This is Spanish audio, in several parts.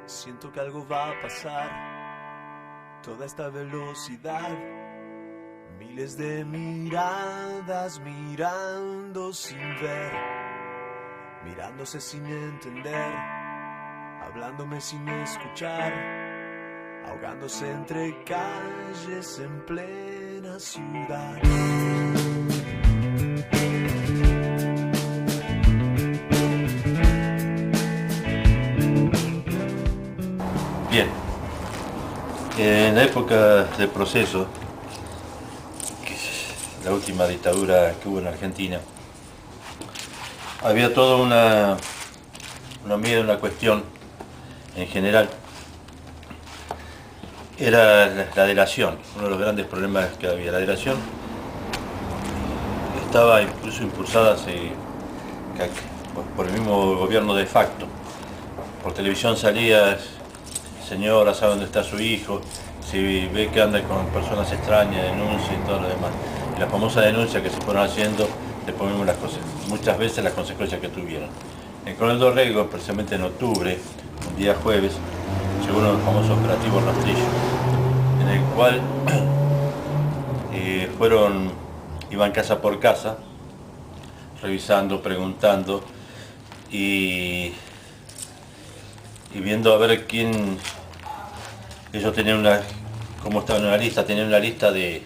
Siento que algo va a pasar, toda esta velocidad, miles de miradas mirando sin ver, mirándose sin entender, hablándome sin escuchar, ahogándose entre calles en plena ciudad. Bien, en la época del proceso, que es la última dictadura que hubo en Argentina, había toda una miedo, una cuestión en general, era la delación, uno de los grandes problemas que había. La delación estaba incluso impulsada por el mismo gobierno de facto. Por televisión salía: señora, ¿sabe dónde está su hijo? Si ve que anda con personas extrañas, denuncia y todo lo demás. Y la famosa denuncia que se fueron haciendo, después vimos muchas veces las consecuencias que tuvieron. En Coronel Dorrego, precisamente en octubre, un día jueves, llegó uno de los famosos operativos Rastrillo, en el cual iban casa por casa, revisando, preguntando y viendo a ver quién. Ellos tenían como estaban en una lista, tenían una lista de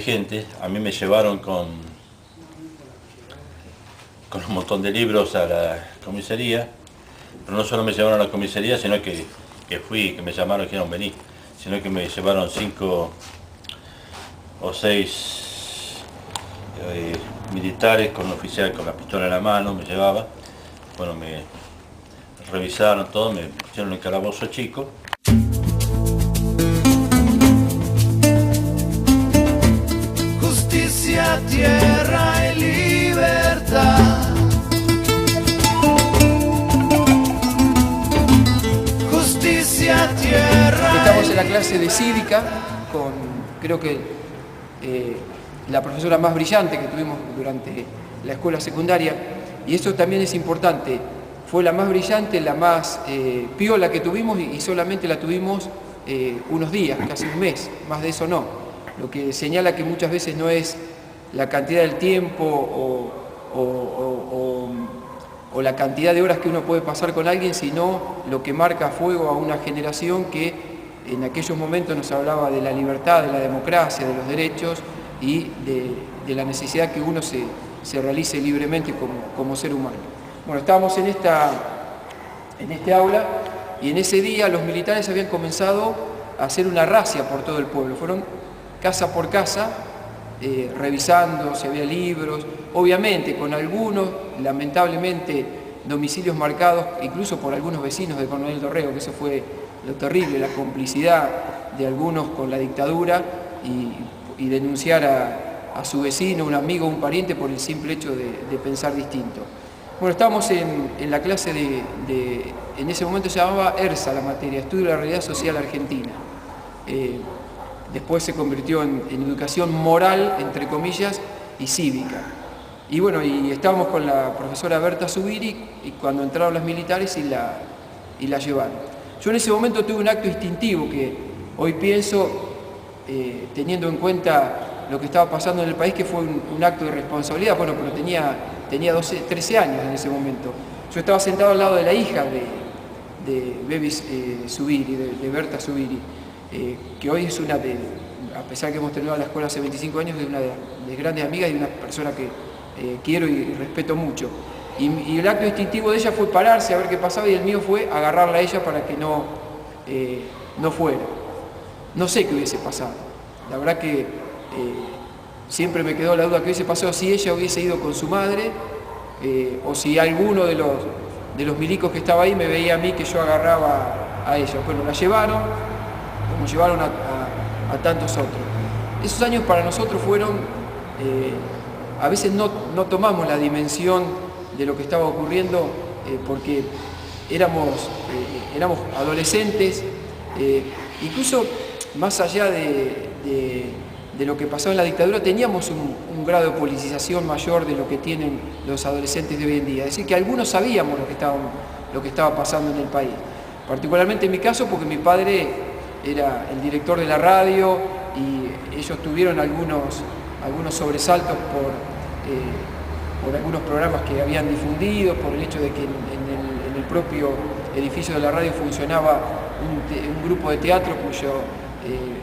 gente. A mí me llevaron con un montón de libros a la comisaría, pero no solo me llevaron a la comisaría, sino que me llamaron y dijeron vení, sino que me llevaron 5 o 6 militares con un oficial con la pistola en la mano, me llevaba. Bueno, me revisaron todo, me pusieron en el calabozo chico. Justicia, tierra y libertad. Justicia, tierra. Estamos en la clase de cívica con, creo que, la profesora más brillante que tuvimos durante la escuela secundaria, y eso también es importante. Fue la más brillante, la más piola que tuvimos, y solamente la tuvimos unos días, casi un mes, más de eso no. Lo que señala que muchas veces no es la cantidad del tiempo o la cantidad de horas que uno puede pasar con alguien, sino lo que marca a fuego a una generación que en aquellos momentos nos hablaba de la libertad, de la democracia, de los derechos y de la necesidad que uno se realice libremente como ser humano. Bueno, estábamos en este aula y en ese día los militares habían comenzado a hacer una razzia por todo el pueblo. Fueron casa por casa, revisando si había libros, obviamente con algunos, lamentablemente, domicilios marcados, incluso por algunos vecinos de Coronel Dorrego, que eso fue lo terrible, la complicidad de algunos con la dictadura y denunciar a su vecino, un amigo, un pariente por el simple hecho de pensar distinto. Bueno, estábamos en la clase en ese momento se llamaba ERSA, la materia, Estudio de la Realidad Social Argentina. Después se convirtió en educación moral, entre comillas, y cívica. Y bueno, y estábamos con la profesora Berta Zubiri y cuando entraron los militares y la llevaron. Yo en ese momento tuve un acto instintivo que hoy pienso, teniendo en cuenta lo que estaba pasando en el país, que fue un acto de responsabilidad. Bueno, pero tenía 13 años en ese momento. Yo estaba sentado al lado de la hija de Bebi Zubiri, de Berta Zubiri, que hoy es a pesar que hemos terminado la escuela hace 25 años, es una de las grandes amigas y una persona que quiero y respeto mucho. Y el acto instintivo de ella fue pararse a ver qué pasaba y el mío fue agarrarla a ella para que no fuera. No sé qué hubiese pasado. La verdad que siempre me quedó la duda que hubiese pasado si ella hubiese ido con su madre o si alguno de los milicos que estaba ahí me veía a mí que yo agarraba a ella. Bueno, la llevaron, como llevaron a tantos otros. Esos años para nosotros fueron, a veces no tomamos la dimensión de lo que estaba ocurriendo porque éramos adolescentes, incluso más allá de lo que pasaba en la dictadura, teníamos un grado de politización mayor de lo que tienen los adolescentes de hoy en día. Es decir, que algunos sabíamos lo que estaba pasando en el país. Particularmente en mi caso porque mi padre era el director de la radio y ellos tuvieron algunos sobresaltos por algunos programas que habían difundido, por el hecho de que en el propio edificio de la radio funcionaba un grupo de teatro cuyo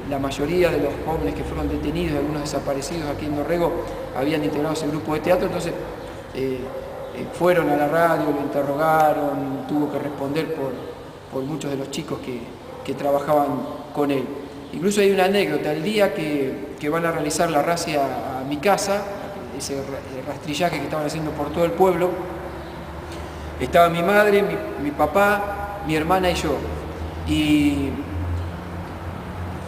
la mayoría de los jóvenes que fueron detenidos y algunos desaparecidos aquí en Dorrego habían integrado ese grupo de teatro, entonces fueron a la radio, lo interrogaron, tuvo que responder por muchos de los chicos que trabajaban con él. Incluso hay una anécdota, el día que van a realizar la racia a mi casa, ese rastrillaje que estaban haciendo por todo el pueblo, estaba mi madre, mi papá, mi hermana y yo. Y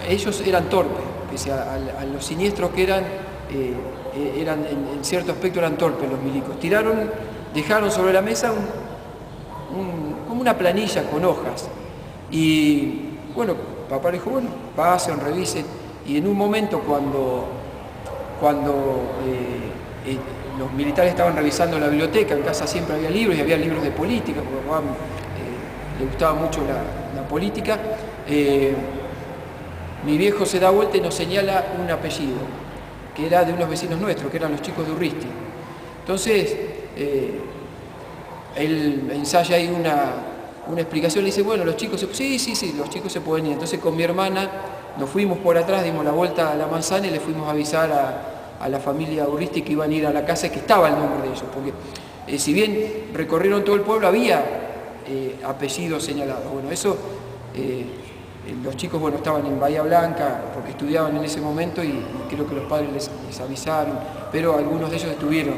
ellos eran torpes, pese a los siniestros que eran en cierto aspecto eran torpes los milicos. Dejaron sobre la mesa como una planilla con hojas. Y bueno, papá le dijo, bueno, pasen, revisen. Y en un momento cuando los militares estaban revisando la biblioteca, en casa siempre había libros y había libros de política, porque a papá le gustaba mucho la política, mi viejo se da vuelta y nos señala un apellido, que era de unos vecinos nuestros, que eran los chicos de Urristi. Entonces, él ensaya ahí una explicación, le dice, bueno, los chicos, sí, los chicos se pueden ir. Entonces con mi hermana nos fuimos por atrás, dimos la vuelta a la manzana y le fuimos a avisar a la familia Urristi que iban a ir a la casa y que estaba el nombre de ellos, porque si bien recorrieron todo el pueblo, había apellidos señalados. Bueno, eso, los chicos, bueno, estaban en Bahía Blanca porque estudiaban en ese momento y creo que los padres les avisaron, pero algunos de ellos estuvieron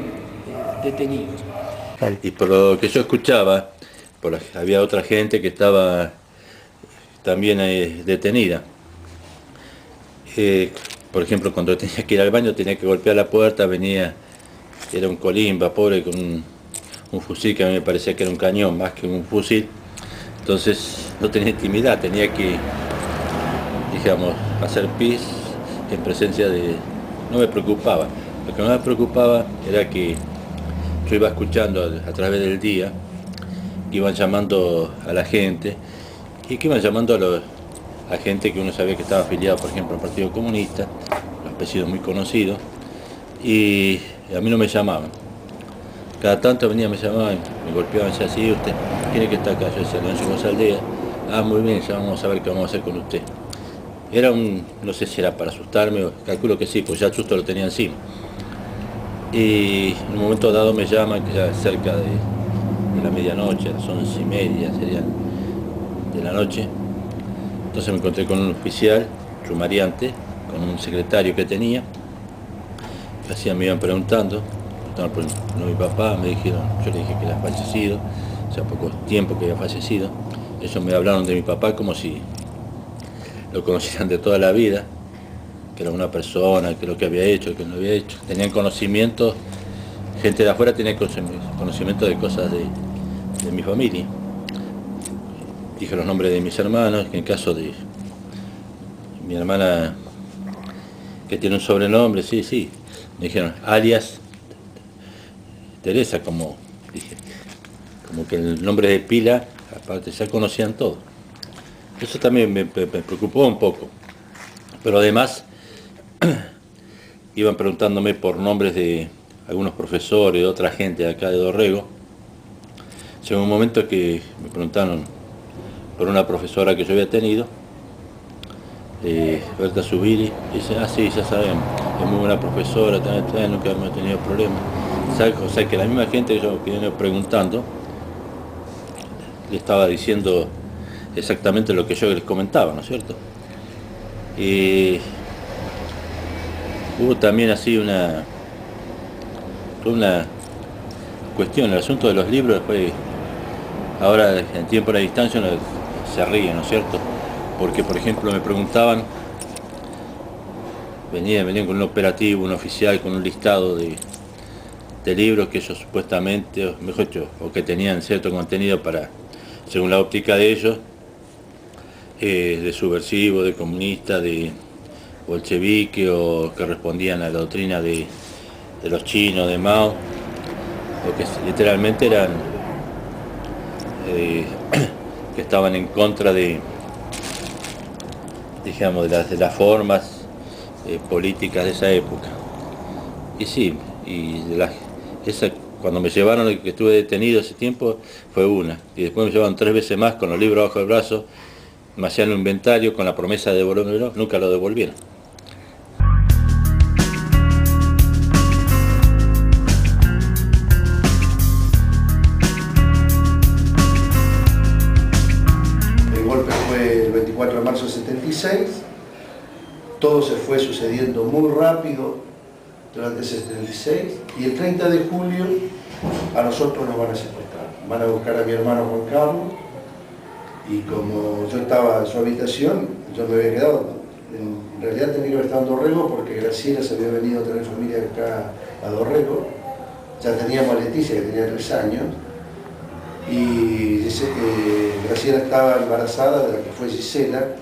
detenidos. Y por lo que yo escuchaba, había otra gente que estaba también detenida. Por ejemplo, cuando tenía que ir al baño tenía que golpear la puerta, era un colimba, pobre, con un fusil que a mí me parecía que era un cañón más que un fusil. Entonces no tenía intimidad, tenía que, digamos, hacer pis en presencia de... No me preocupaba. Lo que no me preocupaba era que yo iba escuchando a través del día, iban llamando a la gente y que iban llamando a gente que uno sabía que estaba afiliado, por ejemplo, al Partido Comunista, los apellidos muy conocidos, y a mí no me llamaban. Cada tanto venía, me llamaban, me golpeaban, decía, sí, usted tiene que estar acá. Yo decía, Lorenzo Gonzaldea, muy bien, ya vamos a ver qué vamos a hacer con usted. Era no sé si era para asustarme, calculo que sí, pues ya el susto lo tenía encima. Y en un momento dado me llaman, que ya cerca de la medianoche, a las 11:30 serían de la noche. Entonces me encontré con un oficial, sumariante, con un secretario que tenía, que me iban preguntando por mi papá, me dijeron, yo le dije que era fallecido, o sea, poco tiempo que había fallecido. Ellos me hablaron de mi papá como si lo conocieran de toda la vida, que era una persona, que lo que había hecho, que no había hecho. Tenían conocimiento, gente de afuera tenía conocimiento de cosas de mi familia. Dije los nombres de mis hermanos, que en caso de mi hermana, que tiene un sobrenombre, sí, me dijeron alias Teresa, como que el nombre de pila, aparte ya conocían todo. Eso también me preocupó un poco, pero además iban preguntándome por nombres de algunos profesores, de otra gente de acá de Dorrego. Llegó un momento que me preguntaron por una profesora que yo había tenido, Berta Zubiri, y dice, sí, ya sabemos, es muy buena profesora, también nunca hemos tenido problemas. O sea que la misma gente que yo vine preguntando, le estaba diciendo exactamente lo que yo les comentaba, ¿no es cierto? Y hubo también así una cuestión, el asunto de los libros fue, ahora en tiempo y la distancia uno se ríe, ¿no es cierto? Porque por ejemplo me preguntaban, venían con un operativo, un oficial con un listado de libros que ellos supuestamente, o mejor dicho, o que tenían cierto contenido para, según la óptica de ellos, de subversivo, de comunista, de bolchevique, o que respondían a la doctrina de los chinos, de Mao, o que literalmente eran que estaban en contra de, digamos, de las formas políticas de esa época. Y sí, cuando me llevaron, que estuve detenido ese tiempo, fue una. Y después me llevaron 3 veces más con los libros bajo el brazo, me hacían un inventario con la promesa de devolverlo, nunca lo devolvieron. El golpe fue el 24 de marzo del 76, todo se fue sucediendo muy rápido durante ese 76, y el 30 de julio a nosotros nos van a secuestrar. Van a buscar a mi hermano Juan Carlos, y como yo estaba en su habitación, yo me había quedado, en realidad tenía que haber estado en Dorrego porque Graciela se había venido a tener familia acá a Dorrego, ya teníamos a Leticia que tenía 3 años, y Graciela estaba embarazada de la que fue Gisela,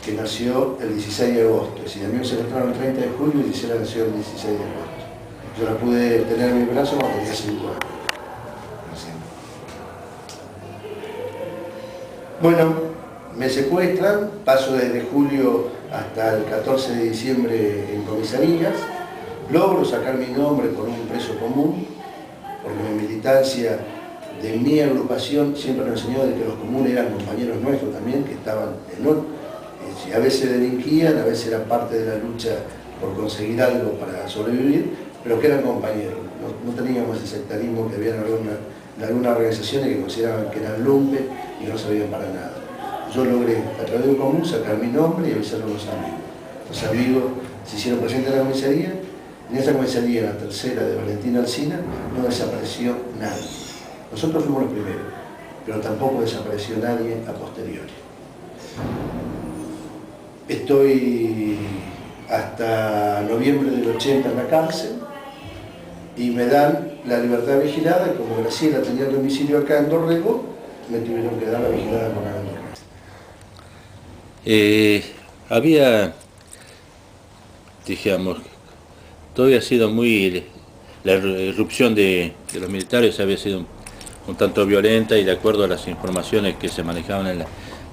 que nació el 16 de agosto. Es decir, a mí me secuestraron el 30 de julio y Gisela nació el 16 de agosto. Yo la pude tener en mi brazo cuando tenía 5 años. Bueno, me secuestran, paso desde julio hasta el 14 de diciembre en comisarías, logro sacar mi nombre por un preso común, porque mi militancia de mi agrupación siempre nos enseñó de que los comunes eran compañeros nuestros también, que estaban a veces delinquían, a veces eran parte de la lucha por conseguir algo para sobrevivir, pero que eran compañeros. No teníamos ese sectarismo que había en algunas organizaciones que consideraban que eran lumpe y no sabían para nada. Yo logré, a través de un común, sacar mi nombre y avisarlo a los amigos. Los amigos se hicieron presentes en la comisaría. En esa comisaría, en la tercera de Valentín Alsina, no desapareció nadie. Nosotros fuimos los primeros, pero tampoco desapareció nadie a posteriori. Estoy hasta noviembre del 80 en la cárcel y me dan la libertad vigilada, y como Graciela tenía el domicilio acá en Dorrego, me tuvieron que dar la vigilada con Había, digamos, todo había sido muy, la irrupción de los militares había sido un tanto violenta, y de acuerdo a las informaciones que se manejaban en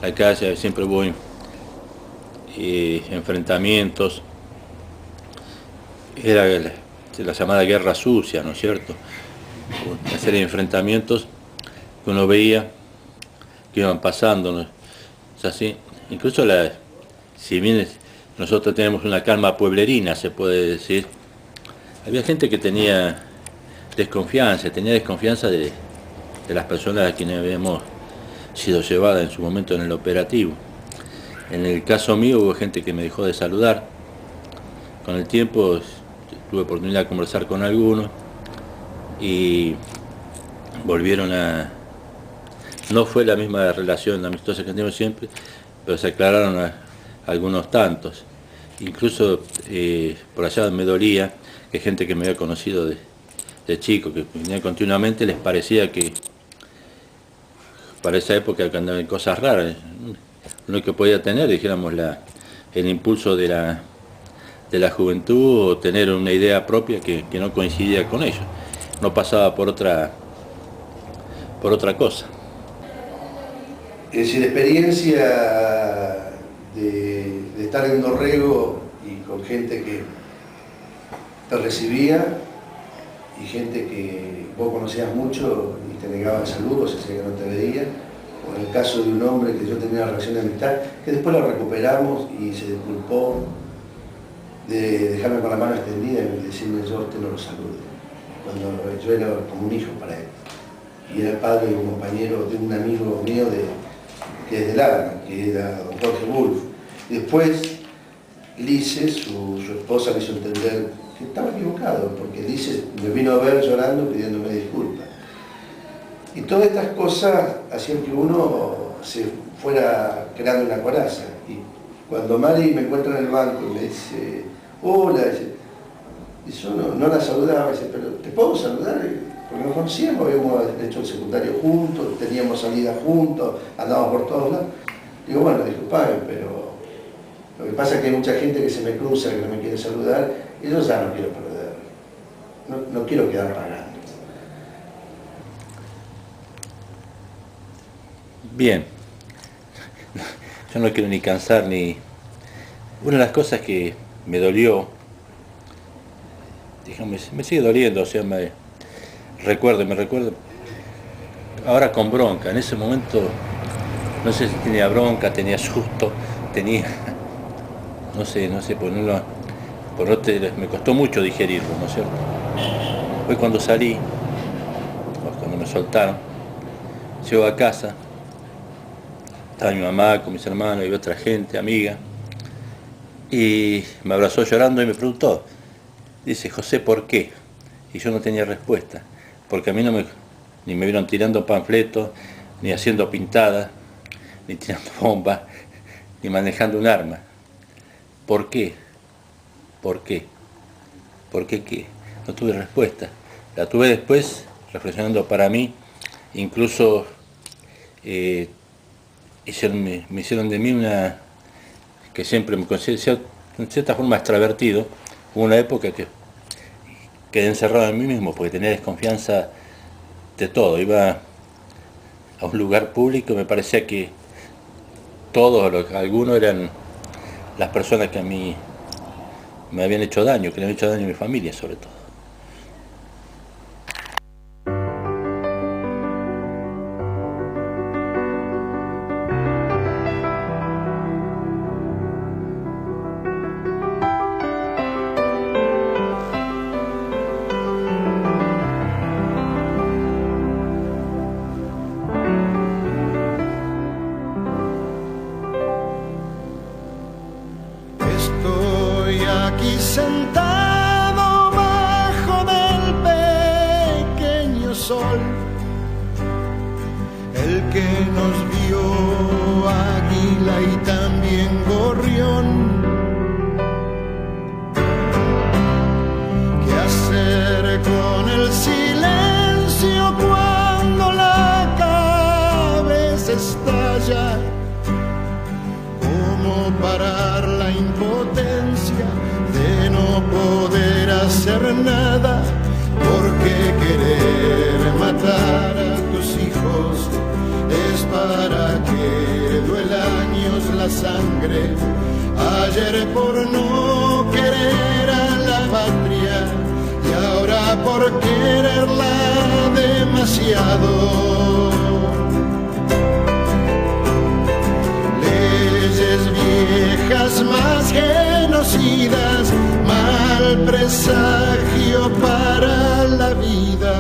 la calle, siempre hubo enfrentamientos. Era la llamada guerra sucia, ¿no es cierto? Una serie de enfrentamientos que uno veía que iban pasando, ¿no? Es así. Incluso si bien nosotros tenemos una calma pueblerina, se puede decir, había gente que tenía desconfianza de las personas a quienes habíamos sido llevadas en su momento en el operativo. En el caso mío hubo gente que me dejó de saludar. Con el tiempo tuve oportunidad de conversar con algunos y volvieron a... No fue la misma relación amistosa que tenemos siempre, pero se aclararon algunos tantos. Incluso por allá me dolía que gente que me había conocido de chico, que venía continuamente, les parecía que para esa época que andaban cosas raras. Lo que podía tener, dijéramos, el impulso de la juventud, o tener una idea propia que no coincidía con ellos, no pasaba por otra cosa. Es decir, la experiencia de estar en Dorrego y con gente que te recibía y gente que vos conocías mucho y te negaban saludos, decía que no te veía, o en el caso de un hombre que yo tenía una relación de amistad, que después lo recuperamos y se disculpó de dejarme con la mano extendida y decirme: yo a usted no lo salude, cuando yo era como un hijo para él, y era el padre de un compañero, de un amigo mío que es del alma, que era don Jorge Wolf. Y después Lice, su esposa, me hizo entender que estaba equivocado, porque Lice me vino a ver llorando pidiéndome disculpas. Y todas estas cosas hacían que uno se fuera creando una coraza. Y cuando Mari me encuentra en el banco y me dice: hola, y yo no la saludaba, dice: pero ¿te puedo saludar? Porque nos conocíamos, habíamos hecho el secundario juntos, teníamos salida juntos, andábamos por todos lados. Digo: bueno, disculpame, pero lo que pasa es que hay mucha gente que se me cruza, que no me quiere saludar, y yo ya no quiero perder, no quiero quedar pagando. Bien, yo no quiero ni cansar ni... Una de las cosas que me dolió, digamos, me sigue doliendo, o sea, me recuerdo, ahora con bronca, en ese momento, no sé si tenía bronca, tenía susto, tenía, no sé, me costó mucho digerirlo, ¿no es cierto? Hoy cuando salí, cuando me soltaron, llego a casa, estaba mi mamá con mis hermanos y otra gente, amiga, y me abrazó llorando y me preguntó, dice, José, ¿por qué? Y yo no tenía respuesta, porque a mí ni me vieron tirando panfletos, ni haciendo pintadas, ni tirando bombas, ni manejando un arma. ¿Por qué? ¿Por qué? ¿Por qué qué? No tuve respuesta. La tuve después, reflexionando para mí, incluso me hicieron de mí una... que siempre me considero en cierta forma extravertido. Hubo una época que quedé encerrado en mí mismo porque tenía desconfianza de todo. Iba a un lugar público y me parecía que algunos eran las personas que a mí me habían hecho daño, que le habían hecho daño a mi familia sobre todo. Aquí sentado bajo del pequeño sol, el que nos vio águila y también gorrión. ¿Qué hacer con el silencio cuando la cabeza estalla? ¿Cómo parar la impotencia de no poder hacer nada? Porque querer matar a tus hijos es para que duela años la sangre. Ayer por no querer a la patria y ahora por quererla demasiado. Viejas más genocidas, mal presagio para la vida.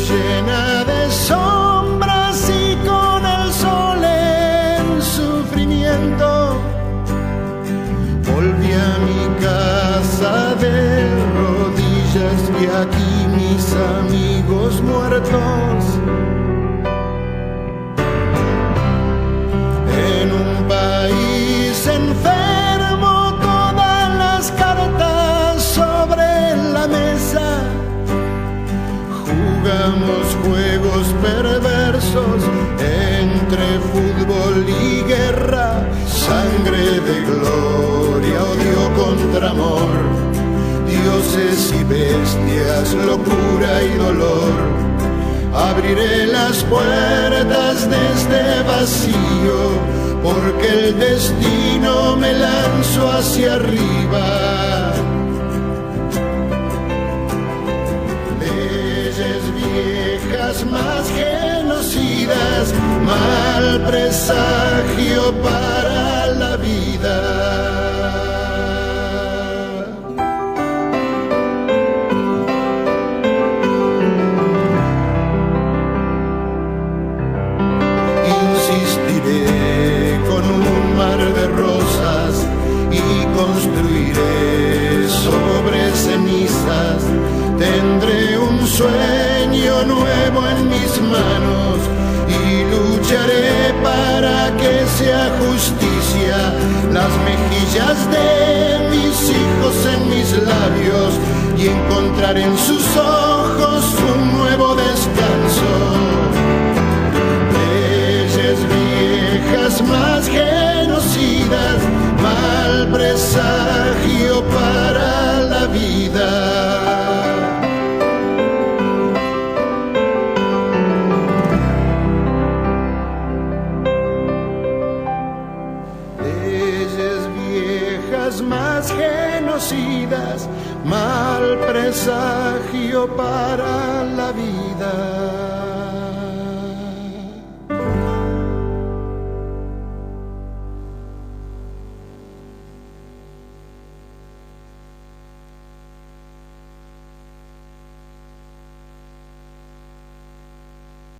Llena de sombras y con el sol en sufrimiento, volví a mi casa de rodillas, vi aquí mis amigos muertos. En un país enfermo, todas las cartas sobre la mesa. Jugamos juegos perversos entre fútbol y guerra, sangre de gloria, odio contra amor, dioses y bestias, locura y dolor. Abriré las puertas de este vacío, porque el destino me lanzó hacia arriba. Viejas más genocidas, mal presagio para la vida. Insistiré con un mar de rosas y construiré sobre cenizas. Tendré un sueño nuevo en mis manos y lucharé para que sea justicia las mejillas de mis y encontrar en sus ojos un nuevo descanso. Leyes viejas más genocidas, mal presagio para la vida. Más genocidas, mal presagio para la vida.